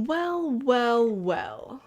Well, well, well.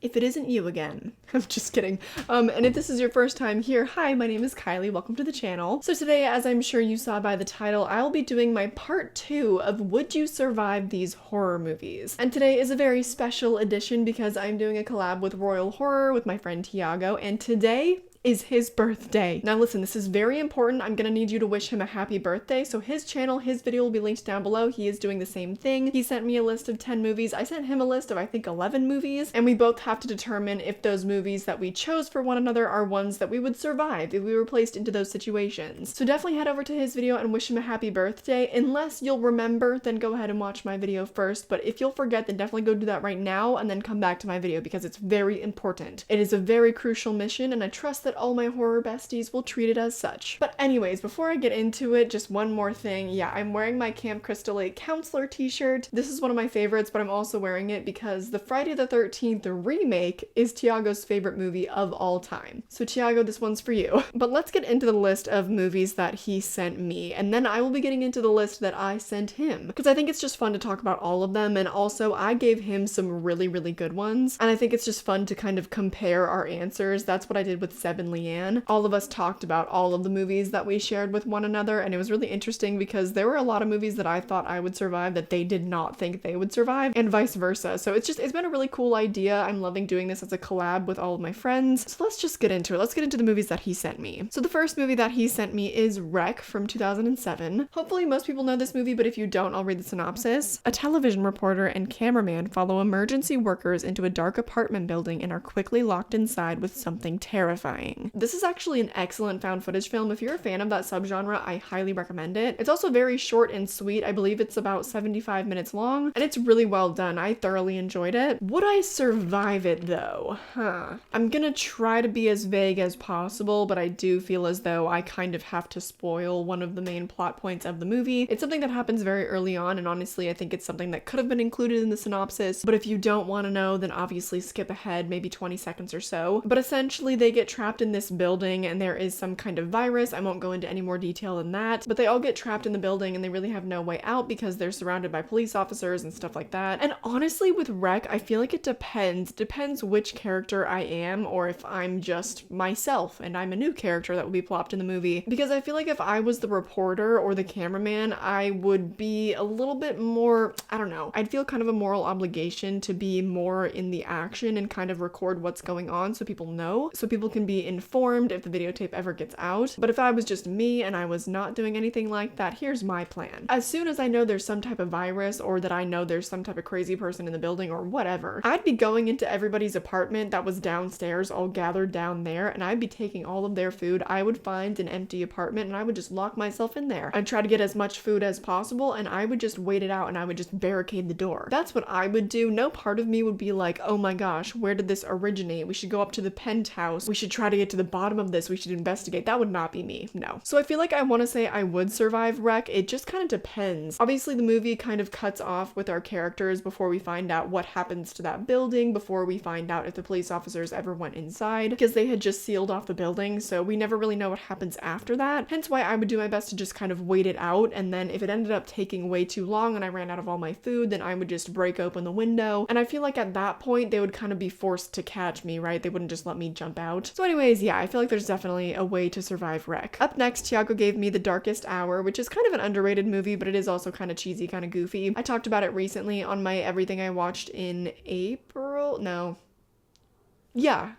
If it isn't you again. I'm just kidding. And if this is your first time here, hi, my name is Kylie. Welcome to the channel. So today, as I'm sure you saw by the title, I'll be doing my part 2 of Would You Survive These Horror Movies? And today is a very special edition because I'm doing a collab with Royal Horror with my friend Tiago, and today is his birthday. Now listen, this is very important. I'm gonna need you to wish him a happy birthday. So his channel, his video will be linked down below. He is doing the same thing. He sent me a list of 10 movies. I sent him a list of I think 11 movies, and we both have to determine if those movies that we chose for one another are ones that we would survive if we were placed into those situations. So definitely head over to his video and wish him a happy birthday. Unless you'll remember, then go ahead and watch my video first. But if you'll forget, then definitely go do that right now and then come back to my video because it's very important. It is a very crucial mission, and I trust that all my horror besties will treat it as such. But anyways, before I get into it, just one more thing. Yeah, I'm wearing my Camp Crystal 8 counselor t-shirt. This is one of my favorites, but I'm also wearing it because the Friday the 13th remake is Tiago's favorite movie of all time. So Tiago, this one's for you. But let's get into the list of movies that he sent me, and then I will be getting into the list that I sent him, because I think it's just fun to talk about all of them, and also I gave him some really, really good ones, and I think it's just fun to kind of compare our answers. That's what I did with Seb and Leanne. All of us talked about all of the movies that we shared with one another, and it was really interesting because there were a lot of movies that I thought I would survive that they did not think they would survive, and vice versa. So it's been a really cool idea. I'm loving doing this as a collab with all of my friends. So let's just get into it. Let's get into the movies that he sent me. So the first movie that he sent me is Wreck from 2007. Hopefully most people know this movie, but if you don't, I'll read the synopsis. A television reporter and cameraman follow emergency workers into a dark apartment building and are quickly locked inside with something terrifying. This is actually an excellent found footage film. If you're a fan of that subgenre, I highly recommend it. It's also very short and sweet. I believe it's about 75 minutes long, and it's really well done. I thoroughly enjoyed it. Would I survive it though? I'm gonna try to be as vague as possible, but I do feel as though I kind of have to spoil one of the main plot points of the movie. It's something that happens very early on, and honestly, I think it's something that could have been included in the synopsis, but if you don't want to know, then obviously skip ahead maybe 20 seconds or so. But essentially, they get trapped in this building, and there is some kind of virus. I won't go into any more detail than that, but they all get trapped in the building, and they really have no way out because they're surrounded by police officers and stuff like that. And honestly, with Wreck, I feel like it depends which character I am, or if I'm just myself and I'm a new character that will be plopped in the movie. Because I feel like if I was the reporter or the cameraman, I would be a little bit more, I don't know, I'd feel kind of a moral obligation to be more in the action and kind of record what's going on so people know, so people can be informed if the videotape ever gets out. But if I was just me and I was not doing anything like that, here's my plan. As soon as I know there's some type of virus, or that I know there's some type of crazy person in the building or whatever, I'd be going into everybody's apartment that was downstairs, all gathered down there, and I'd be taking all of their food. I would find an empty apartment and I would just lock myself in there. I'd try to get as much food as possible, and I would just wait it out, and I would just barricade the door. That's what I would do. No part of me would be like, oh my gosh, where did this originate? We should go up to the penthouse. We should try to get to the bottom of this. We should investigate. That would not be me. No. So I feel like I want to say I would survive Wreck. It just kind of depends. Obviously, the movie kind of cuts off with our characters before we find out what happens to that building, before we find out if the police officers ever went inside, because they had just sealed off the building, so we never really know what happens after that. Hence why I would do my best to just kind of wait it out, and then if it ended up taking way too long and I ran out of all my food, then I would just break open the window. And I feel like at that point, they would kind of be forced to catch me, right? They wouldn't just let me jump out. So anyways, yeah, I feel like there's definitely a way to survive Wreck. Up next, Tiago gave me The Darkest Hour, which is kind of an underrated movie, but it is also kind of cheesy, kind of goofy. I talked about it recently on my Everything I Watched in April? No. Yeah.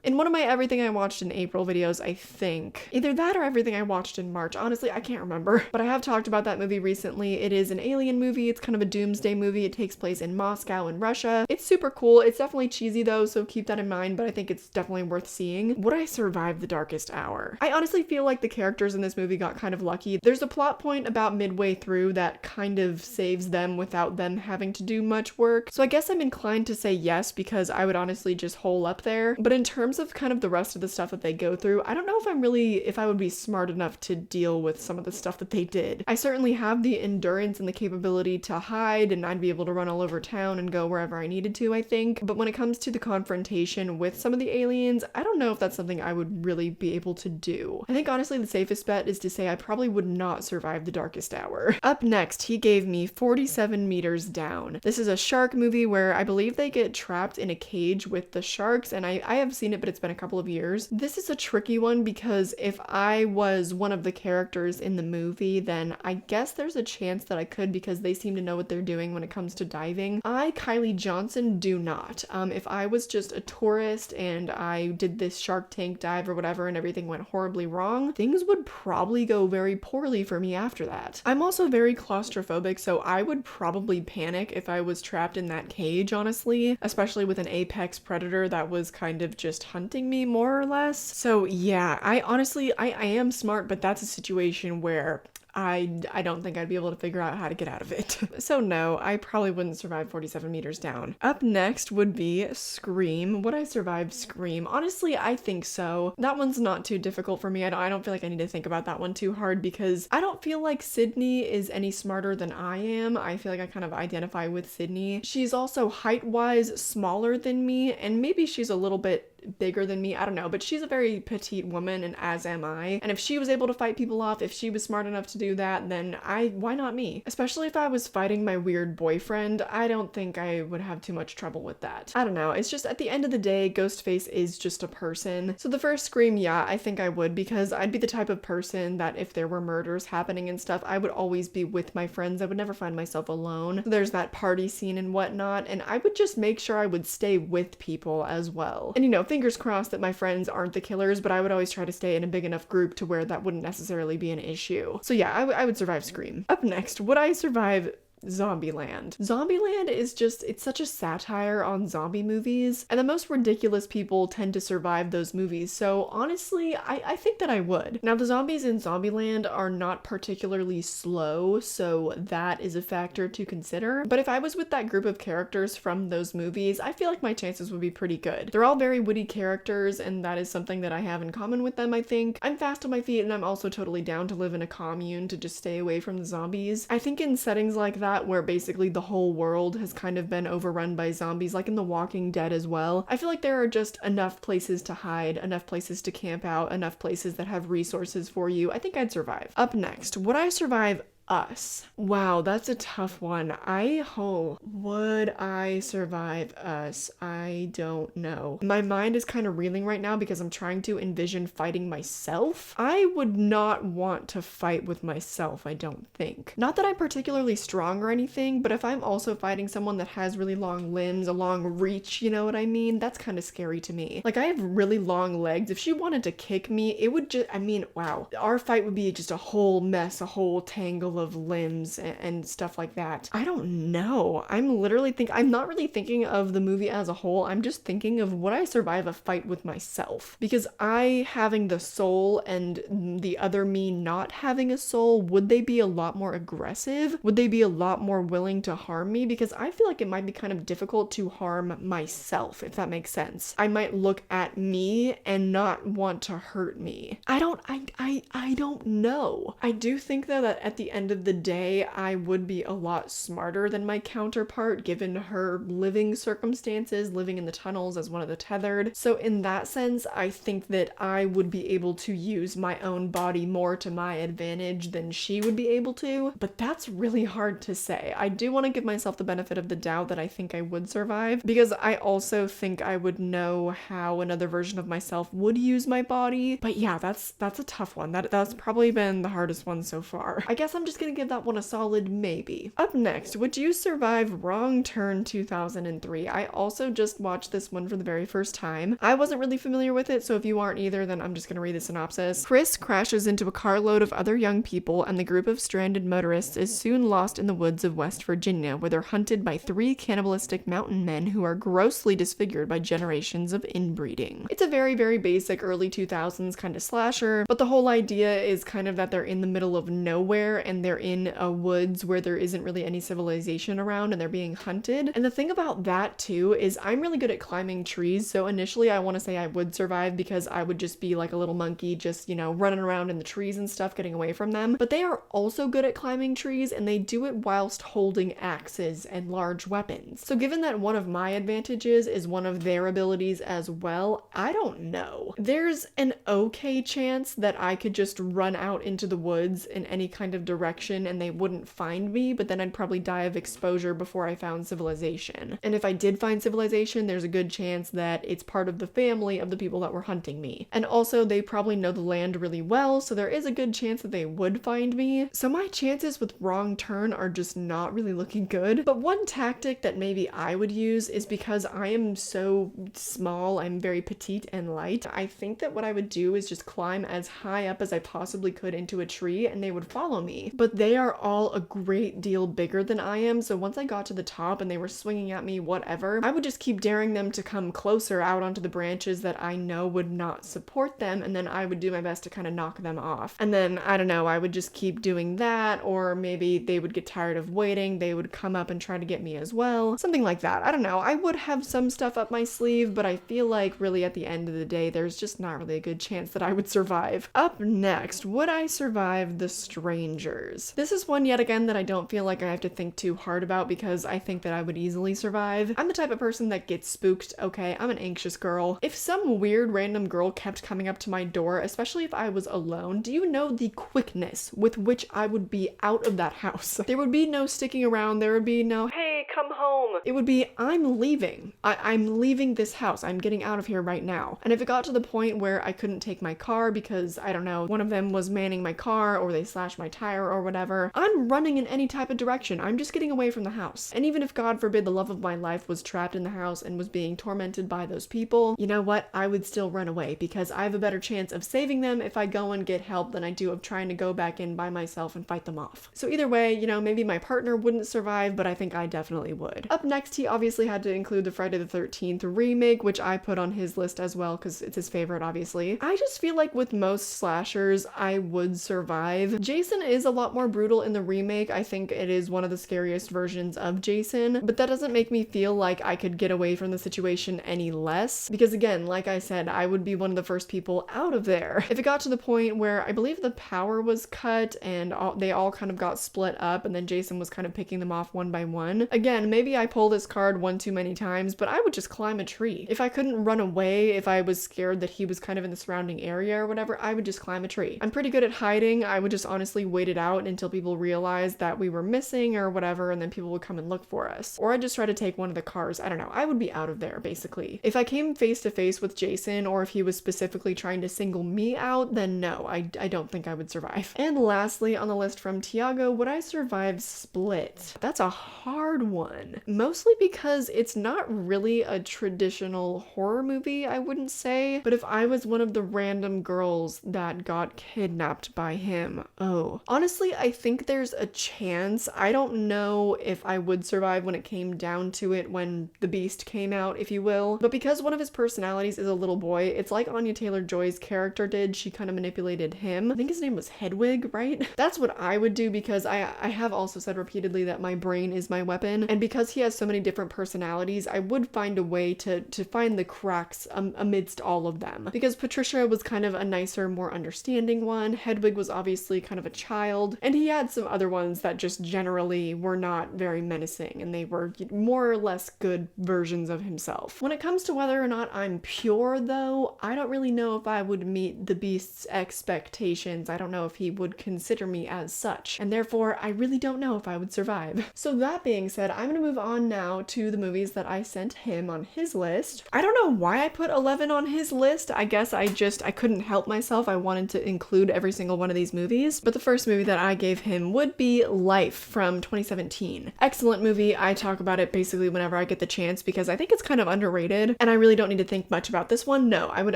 In one of my Everything I Watched in April videos, I think. Either that or Everything I Watched in March. Honestly, I can't remember. But I have talked about that movie recently. It is an alien movie. It's kind of a doomsday movie. It takes place in Moscow in Russia. It's super cool. It's definitely cheesy though, so keep that in mind, but I think it's definitely worth seeing. Would I survive The Darkest Hour? I honestly feel like the characters in this movie got kind of lucky. There's a plot point about midway through that kind of saves them without them having to do much work. So I guess I'm inclined to say yes, because I would honestly just hole up there. But in terms terms of kind of the rest of the stuff that they go through, I don't know if I would be smart enough to deal with some of the stuff that they did. I certainly have the endurance and the capability to hide, and I'd be able to run all over town and go wherever I needed to, I think. But when it comes to the confrontation with some of the aliens, I don't know if that's something I would really be able to do. I think honestly the safest bet is to say I probably would not survive the darkest hour. Up next, he gave me 47 meters down. This is a shark movie where I believe they get trapped in a cage with the sharks, and I have seen it, but it's been a couple of years. This is a tricky one because if I was one of the characters in the movie, then I guess there's a chance that I could, because they seem to know what they're doing when it comes to diving. I, Kylie Johnson, do not. If I was just a tourist and I did this Shark Tank dive or whatever and everything went horribly wrong, things would probably go very poorly for me after that. I'm also very claustrophobic, so I would probably panic if I was trapped in that cage, honestly, especially with an apex predator that was kind of just hunting me more or less. So yeah, I am smart, but that's a situation where I don't think I'd be able to figure out how to get out of it. So no, I probably wouldn't survive 47 meters down. Up next would be Scream. Would I survive Scream? Honestly, I think so. That one's not too difficult for me. I don't feel like I need to think about that one too hard, because I don't feel like Sydney is any smarter than I am. I feel like I kind of identify with Sydney. She's also height-wise smaller than me, and maybe she's a little bit bigger than me, I don't know, but she's a very petite woman, and as am I. And if she was able to fight people off, if she was smart enough to do that, then why not me? Especially if I was fighting my weird boyfriend, I don't think I would have too much trouble with that. I don't know, it's just at the end of the day, Ghostface is just a person. So the first Scream, yeah, I think I would, because I'd be the type of person that if there were murders happening and stuff, I would always be with my friends. I would never find myself alone. So there's that party scene and whatnot, and I would just make sure I would stay with people as well. And you know, fingers crossed that my friends aren't the killers, but I would always try to stay in a big enough group to where that wouldn't necessarily be an issue. So yeah, I would survive Scream. Up next, would I survive Zombieland? Zombieland is just, it's such a satire on zombie movies, and the most ridiculous people tend to survive those movies, so honestly, I think that I would. Now, the zombies in Zombieland are not particularly slow, so that is a factor to consider, but if I was with that group of characters from those movies, I feel like my chances would be pretty good. They're all very witty characters, and that is something that I have in common with them, I think. I'm fast on my feet, and I'm also totally down to live in a commune to just stay away from the zombies. I think in settings like that, where basically the whole world has kind of been overrun by zombies, like in The Walking Dead as well, I feel like there are just enough places to hide, enough places to camp out, enough places that have resources for you. I think I'd survive. Up next, would I survive Us? Wow, that's a tough one. Would I survive Us? I don't know. My mind is kind of reeling right now because I'm trying to envision fighting myself. I would not want to fight with myself, I don't think. Not that I'm particularly strong or anything, but if I'm also fighting someone that has really long limbs, a long reach, you know what I mean? That's kind of scary to me. Like, I have really long legs. If she wanted to kick me, it would just, wow. Our fight would be just a whole mess, a whole tangle of limbs and stuff like that. I don't know. I'm not really thinking of the movie as a whole. I'm just thinking of, would I survive a fight with myself? Because I having the soul and the other me not having a soul, would they be a lot more aggressive? Would they be a lot more willing to harm me? Because I feel like it might be kind of difficult to harm myself, if that makes sense. I might look at me and not want to hurt me. I don't know. I do think though that at the end of the day, I would be a lot smarter than my counterpart given her living circumstances, living in the tunnels as one of the tethered. So in that sense, I think that I would be able to use my own body more to my advantage than she would be able to, but that's really hard to say. I do want to give myself the benefit of the doubt that I think I would survive, because I also think I would know how another version of myself would use my body. But yeah, that's a tough one. That's probably been the hardest one so far. I guess I'm just gonna give that one a solid maybe. Up next, would you survive Wrong Turn 2003? I also just watched this one for the very first time. I wasn't really familiar with it, so if you aren't either, then I'm just gonna read the synopsis. Chris crashes into a carload of other young people, and the group of stranded motorists is soon lost in the woods of West Virginia, where they're hunted by 3 cannibalistic mountain men who are grossly disfigured by generations of inbreeding. It's a very, very basic early 2000s kind of slasher, but the whole idea is kind of that they're in the middle of nowhere and they're in a woods where there isn't really any civilization around and they're being hunted. And the thing about that too is I'm really good at climbing trees, so initially I want to say I would survive because I would just be like a little monkey just, you know, running around in the trees and stuff, getting away from them. But they are also good at climbing trees, and they do it whilst holding axes and large weapons. So given that one of my advantages is one of their abilities as well, I don't know. There's an okay chance that I could just run out into the woods in any kind of direction and they wouldn't find me, but then I'd probably die of exposure before I found civilization. And if I did find civilization, there's a good chance that it's part of the family of the people that were hunting me. And also they probably know the land really well, so there is a good chance that they would find me. So my chances with wrong turn are just not really looking good. But one tactic that maybe I would use is because I am so small, I'm very petite and light, I think that what I would do is just climb as high up as I possibly could into a tree and they would follow me. But they are all a great deal bigger than I am, so once I got to the top and they were swinging at me, whatever, I would just keep daring them to come closer out onto the branches that I know would not support them, and then I would do my best to kind of knock them off. And then, I don't know, I would just keep doing that, or maybe they would get tired of waiting, they would come up and try to get me as well. Something like that. I don't know. I would have some stuff up my sleeve, but I feel like really at the end of the day, there's just not really a good chance that I would survive. Up next, would I survive the strangers? This is one yet again that I don't feel like I have to think too hard about because I think that I would easily survive. I'm the type of person that gets spooked, okay? I'm an anxious girl. If some weird random girl kept coming up to my door, especially if I was alone, do you know the quickness with which I would be out of that house? There would be no sticking around. There would be no, hey, come home. It would be, I'm leaving. I'm leaving this house. I'm getting out of here right now. And if it got to the point where I couldn't take my car because, I don't know, one of them was manning my car or they slashed my tire or whatever, I'm running in any type of direction. I'm just getting away from the house. And even if, God forbid, the love of my life was trapped in the house and was being tormented by those people, you know what? I would still run away because I have a better chance of saving them if I go and get help than I do of trying to go back in by myself and fight them off. So either way, you know, maybe my partner wouldn't survive, but I think I definitely would. Up next, he obviously had to include the Friday the 13th remake, which I put on his list as well because it's his favorite, obviously. I just feel like with most slashers, I would survive. Jason is a lot more brutal in the remake. I think it is one of the scariest versions of Jason, but that doesn't make me feel like I could get away from the situation any less because, again, like I said, I would be one of the first people out of there. If it got to the point where I believe the power was cut and they all kind of got split up and then Jason was kind of picking them off one by one, again, maybe I pull this card one too many times, but I would just climb a tree. If I couldn't run away, if I was scared that he was kind of in the surrounding area or whatever, I would just climb a tree. I'm pretty good at hiding. I would just honestly wait it out until people realized that we were missing or whatever, and then people would come and look for us. Or I'd just try to take one of the cars. I don't know. I would be out of there, basically. If I came face to face with Jason, or if he was specifically trying to single me out, then no, I don't think I would survive. And lastly, on the list from Tiago, would I survive Split? That's a hard one. Mostly because it's not really a traditional horror movie, I wouldn't say. But if I was one of the random girls that got kidnapped by him, oh. Honestly, I think there's a chance. I don't know if I would survive when it came down to it, when the beast came out, if you will. But because one of his personalities is a little boy, it's like Anya Taylor-Joy's character did. She kind of manipulated him. I think his name was Hedwig, right? That's what I would do because I have also said repeatedly that my brain is my weapon. And because he has so many different personalities, I would find a way to find the cracks amidst all of them. Because Patricia was kind of a nicer, more understanding one. Hedwig was obviously kind of a child. And he had some other ones that just generally were not very menacing, and they were more or less good versions of himself. When it comes to whether or not I'm pure, though, I don't really know if I would meet the beast's expectations. I don't know if he would consider me as such, and therefore I really don't know if I would survive. So that being said, I'm gonna move on now to the movies that I sent him on his list. I don't know why I put 11 on his list. I guess I couldn't help myself. I wanted to include every single one of these movies, but the first movie that I gave him would be Life from 2017. Excellent movie. I talk about it basically whenever I get the chance because I think it's kind of underrated, and I really don't need to think much about this one. No, I would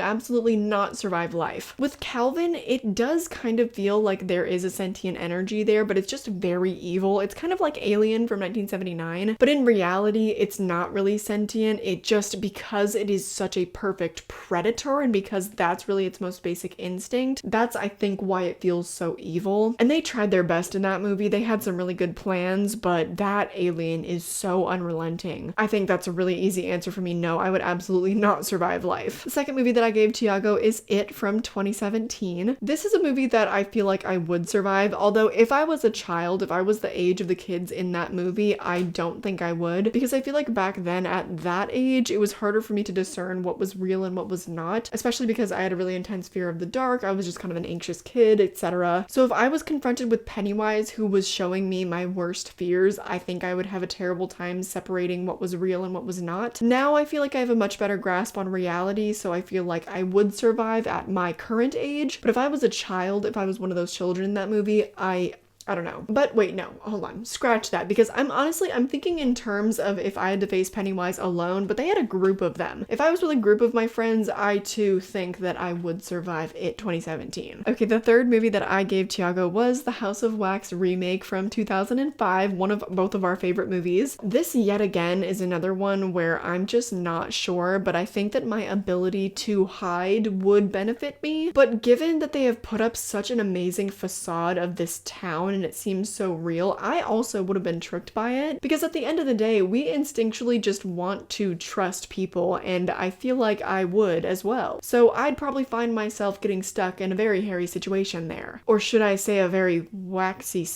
absolutely not survive Life. With Calvin, it does kind of feel like there is a sentient energy there, but it's just very evil. It's kind of like Alien from 1979. fine. But in reality, it's not really sentient. It just, because it is such a perfect predator and because that's really its most basic instinct, that's I think why it feels so evil. And they tried their best in that movie. They had some really good plans, but that alien is so unrelenting. I think that's a really easy answer for me. No, I would absolutely not survive life. The second movie that I gave Tiago is It from 2017. This is a movie that I feel like I would survive, although if I was a child, if I was the age of the kids in that movie, I don't think I would, because I feel like back then at that age, it was harder for me to discern what was real and what was not, especially because I had a really intense fear of the dark. I was just kind of an anxious kid, etc. So if I was confronted with Pennywise, who was showing me my worst fears, I think I would have a terrible time separating what was real and what was not. Now I feel like I have a much better grasp on reality, so I feel like I would survive at my current age. But if I was a child, if I was one of those children in that movie, I don't know. But wait, no, hold on. Scratch that, because I'm thinking in terms of if I had to face Pennywise alone, but they had a group of them. If I was with a group of my friends, I too think that I would survive It 2017. Okay, the third movie that I gave Tiago was the House of Wax remake from 2005, one of both of our favorite movies. This yet again is another one where I'm just not sure, but I think that my ability to hide would benefit me. But given that they have put up such an amazing facade of this town, and it seems so real, I also would have been tricked by it, because at the end of the day, we instinctually just want to trust people, and I feel like I would as well. So I'd probably find myself getting stuck in a very hairy situation there. Or should I say a very waxy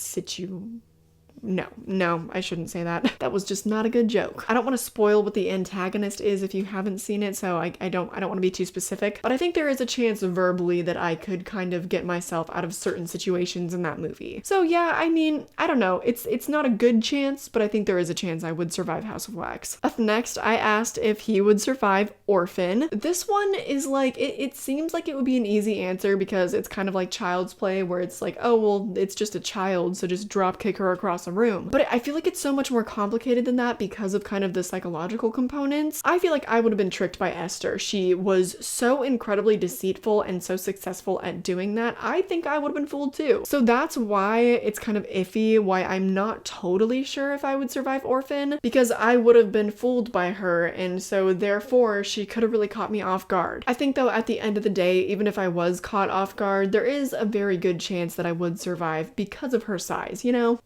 No, I shouldn't say that. That was just not a good joke. I don't want to spoil what the antagonist is if you haven't seen it, so I don't want to be too specific, but I think there is a chance verbally that I could kind of get myself out of certain situations in that movie. So yeah, I mean, I don't know. It's not a good chance, but I think there is a chance I would survive House of Wax. Up next, I asked if he would survive Orphan. This one is like, it seems like it would be an easy answer because it's kind of like Child's Play, where it's like, oh, well, it's just a child, so just drop kick her across a room. But I feel like it's so much more complicated than that because of kind of the psychological components. I feel like I would have been tricked by Esther. She was so incredibly deceitful and so successful at doing that. I think I would have been fooled too. So that's why it's kind of iffy, why I'm not totally sure if I would survive Orphan, because I would have been fooled by her, and so therefore she could have really caught me off guard. I think though at the end of the day, even if I was caught off guard, there is a very good chance that I would survive because of her size, you know?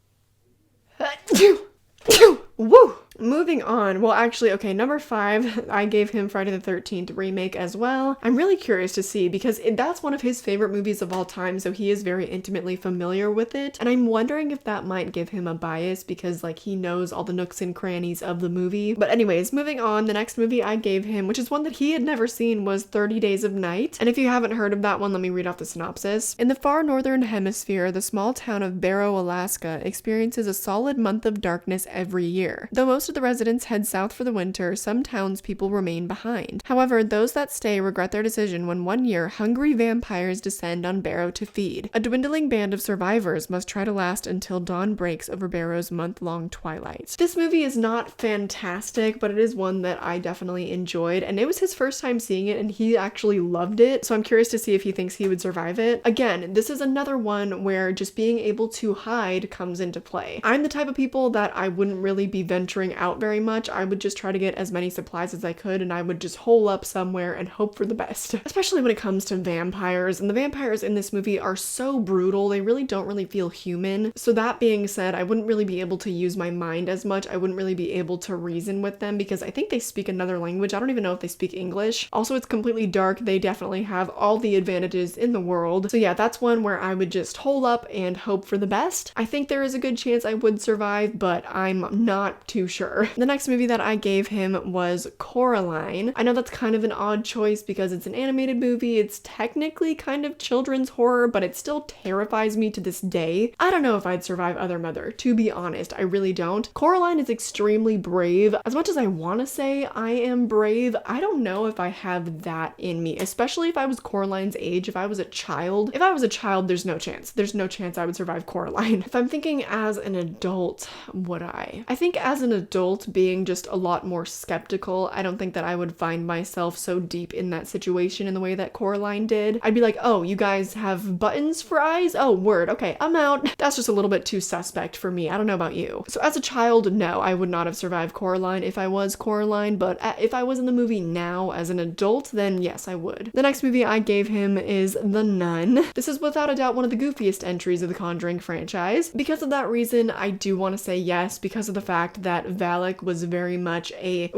Woo! Moving on. Well, actually, okay, number 5, I gave him Friday the 13th remake as well. I'm really curious to see because that's one of his favorite movies of all time, so he is very intimately familiar with it. And I'm wondering if that might give him a bias because, like, he knows all the nooks and crannies of the movie. But anyways, moving on, the next movie I gave him, which is one that he had never seen, was 30 Days of Night. And if you haven't heard of that one, let me read off the synopsis. In the far northern hemisphere, the small town of Barrow, Alaska, experiences a solid month of darkness every year. Though most of the residents head south for the winter, some townspeople remain behind. However, those that stay regret their decision when one year hungry vampires descend on Barrow to feed. A dwindling band of survivors must try to last until dawn breaks over Barrow's month-long twilight. This movie is not fantastic, but it is one that I definitely enjoyed, and it was his first time seeing it, and he actually loved it, so I'm curious to see if he thinks he would survive it. Again, this is another one where just being able to hide comes into play. I'm the type of people that I wouldn't really be venturing out very much. I would just try to get as many supplies as I could, and I would just hole up somewhere and hope for the best. Especially when it comes to vampires, and the vampires in this movie are so brutal, they really don't really feel human. So that being said, I wouldn't really be able to use my mind as much. I wouldn't really be able to reason with them because I think they speak another language. I don't even know if they speak English. Also, it's completely dark. They definitely have all the advantages in the world. So yeah, that's one where I would just hole up and hope for the best. I think there is a good chance I would survive, but I'm not too sure. The next movie that I gave him was Coraline. I know that's kind of an odd choice because it's an animated movie. It's technically kind of children's horror, but it still terrifies me to this day. I don't know if I'd survive Other Mother, to be honest. I really don't. Coraline is extremely brave. As much as I want to say I am brave, I don't know if I have that in me, especially if I was Coraline's age. If I was a child, there's no chance. There's no chance I would survive Coraline. If I'm thinking as an adult, would I? I think as an adult, adult being just a lot more skeptical. I don't think that I would find myself so deep in that situation in the way that Coraline did. I'd be like, oh, you guys have buttons for eyes? Oh, word. Okay, I'm out. That's just a little bit too suspect for me. I don't know about you. So as a child, no, I would not have survived Coraline if I was Coraline, but if I was in the movie now as an adult, then yes, I would. The next movie I gave him is The Nun. This is without a doubt one of the goofiest entries of the Conjuring franchise. Because of that reason, I do want to say yes, because of the fact that Valak was very much a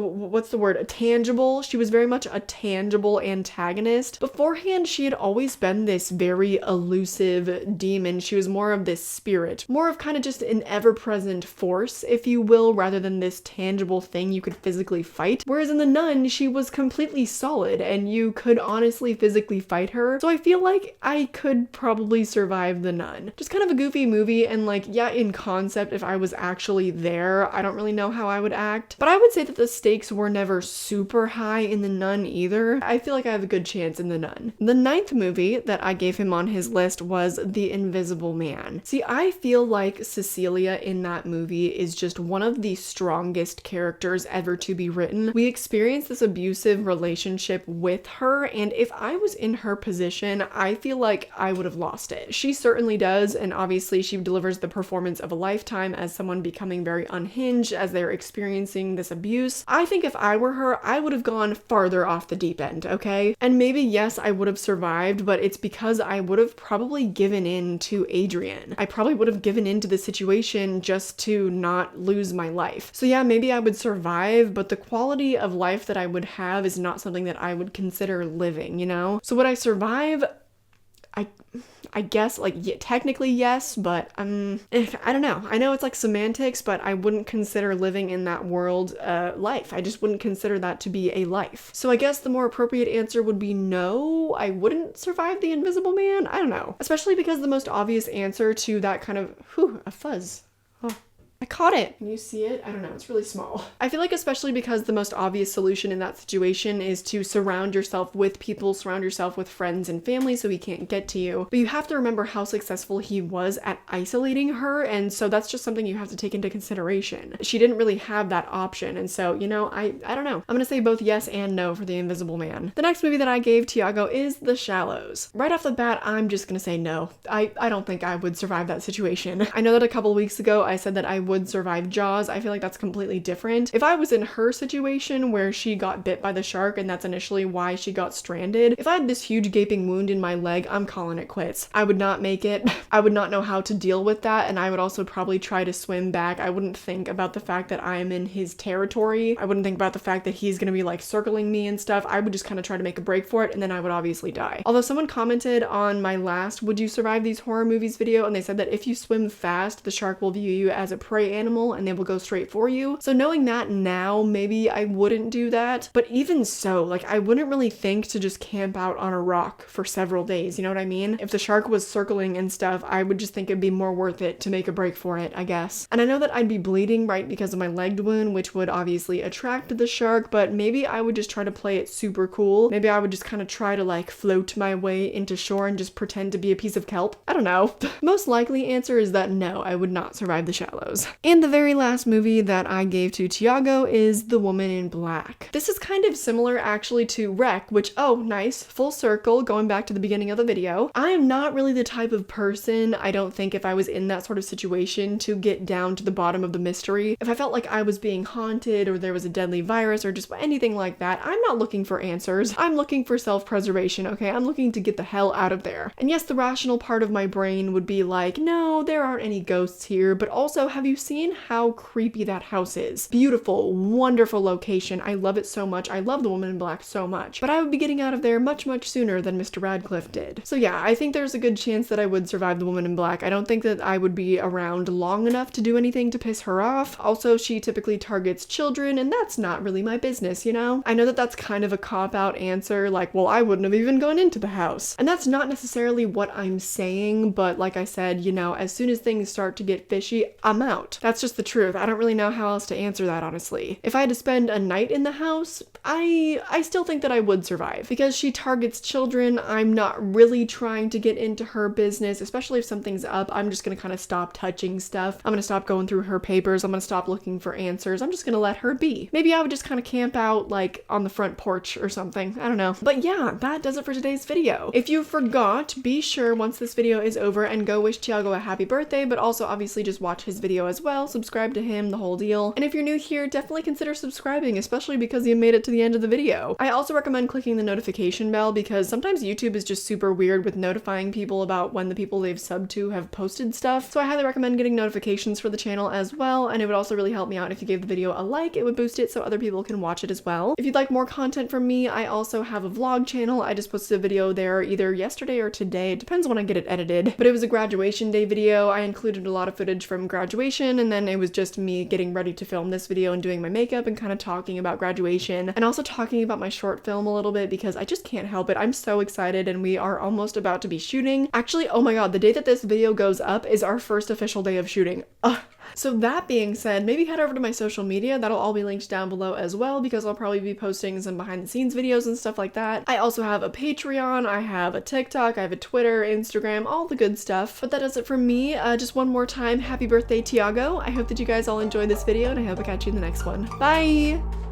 tangible. She was very much a tangible antagonist. Beforehand, she had always been this very elusive demon. She was more of this spirit, more of kind of just an ever-present force, if you will, rather than this tangible thing you could physically fight. Whereas in The Nun, she was completely solid and you could honestly physically fight her. So I feel like I could probably survive The Nun. Just kind of a goofy movie, and like, yeah, in concept, if I was actually there, I don't really know how I would act. But I would say that the stakes were never super high in The Nun either. I feel like I have a good chance in The Nun. The ninth movie that I gave him on his list was The Invisible Man. See, I feel like Cecilia in that movie is just one of the strongest characters ever to be written. We experience this abusive relationship with her, and if I was in her position, I feel like I would have lost it. She certainly does, and obviously she delivers the performance of a lifetime as someone becoming very unhinged as they're experiencing this abuse. I think if I were her, I would have gone farther off the deep end, okay? And maybe, yes, I would have survived, but it's because I would have probably given in to Adrian. I probably would have given in to the situation just to not lose my life. So yeah, maybe I would survive, but the quality of life that I would have is not something that I would consider living, you know? So would I survive? I guess, like, yeah, technically yes, but I don't know. I know it's like semantics, but I wouldn't consider living in that world life. I just wouldn't consider that to be a life. So I guess the more appropriate answer would be no, I wouldn't survive the Invisible Man. I don't know. Especially because the most obvious answer to that kind of, a fuzz. Oh. I caught it. Can you see it? I don't know. It's really small. I feel like especially because the most obvious solution in that situation is to surround yourself with people, surround yourself with friends and family so he can't get to you. But you have to remember how successful he was at isolating her, and so that's just something you have to take into consideration. She didn't really have that option, and so, you know, I don't know. I'm gonna say both yes and no for The Invisible Man. The next movie that I gave Tiago is The Shallows. Right off the bat, I'm just gonna say no. I don't think I would survive that situation. I know that a couple weeks ago I said that I would survive Jaws. I feel like that's completely different. If I was in her situation where she got bit by the shark and that's initially why she got stranded, if I had this huge gaping wound in my leg, I'm calling it quits. I would not make it. I would not know how to deal with that, and I would also probably try to swim back. I wouldn't think about the fact that I'm in his territory. I wouldn't think about the fact that he's gonna be like circling me and stuff. I would just kind of try to make a break for it, and then I would obviously die. Although someone commented on my last Would You Survive These Horror Movies video, and they said that if you swim fast, the shark will view you as a prey animal and they will go straight for you. So knowing that now, maybe I wouldn't do that. But even so, like, I wouldn't really think to just camp out on a rock for several days, you know what I mean? If the shark was circling and stuff, I would just think it'd be more worth it to make a break for it, I guess. And I know that I'd be bleeding, right, because of my leg wound, which would obviously attract the shark, but maybe I would just try to play it super cool. Maybe I would just kind of try to like float my way into shore and just pretend to be a piece of kelp. I don't know. Most likely answer is that no, I would not survive The Shallows. And the very last movie that I gave to Tiago is The Woman in Black. This is kind of similar actually to Wreck, which, oh, nice, full circle, going back to the beginning of the video. I am not really the type of person, I don't think, if I was in that sort of situation, to get down to the bottom of the mystery. If I felt like I was being haunted or there was a deadly virus or just anything like that, I'm not looking for answers. I'm looking for self-preservation, okay? I'm looking to get the hell out of there. And yes, the rational part of my brain would be like, no, there aren't any ghosts here, but also, have you seen how creepy that house is? Beautiful, wonderful location. I love it so much. I love The Woman in Black so much. But I would be getting out of there much, much sooner than Mr. Radcliffe did. So yeah, I think there's a good chance that I would survive The Woman in Black. I don't think that I would be around long enough to do anything to piss her off. Also, she typically targets children, and that's not really my business, you know? I know that that's kind of a cop-out answer, like, well, I wouldn't have even gone into the house. And that's not necessarily what I'm saying, but like I said, you know, as soon as things start to get fishy, I'm out. out. That's just the truth. I don't really know how else to answer that, honestly. If I had to spend a night in the house, I still think that I would survive. Because she targets children, I'm not really trying to get into her business, especially if something's up. I'm just gonna kind of stop touching stuff. I'm gonna stop going through her papers. I'm gonna stop looking for answers. I'm just gonna let her be. Maybe I would just kind of camp out like on the front porch or something. I don't know. But yeah, that does it for today's video. If you forgot, be sure once this video is over and go wish Tiago a happy birthday, but also obviously just watch his video as well. Subscribe to him, the whole deal. And if you're new here, definitely consider subscribing, especially because you made it to the end of the video. I also recommend clicking the notification bell because sometimes YouTube is just super weird with notifying people about when the people they've subbed to have posted stuff. So I highly recommend getting notifications for the channel as well, and it would also really help me out if you gave the video a like. It would boost it so other people can watch it as well. If you'd like more content from me, I also have a vlog channel. I just posted a video there either yesterday or today. It depends when I get it edited. But it was a graduation day video. I included a lot of footage from graduation, and then it was just me getting ready to film this video and doing my makeup and kind of talking about graduation and also talking about my short film a little bit because I just can't help it. I'm so excited and we are almost about to be shooting. Actually, oh my god, the day that this video goes up is our first official day of shooting. So that being said, maybe head over to my social media. That'll all be linked down below as well because I'll probably be posting some behind the scenes videos and stuff like that. I also have a Patreon, I have a TikTok, I have a Twitter, Instagram, all the good stuff. But that does it for me. Just one more time, happy birthday, Tiago. I hope that you guys all enjoyed this video and I hope I catch you in the next one. Bye!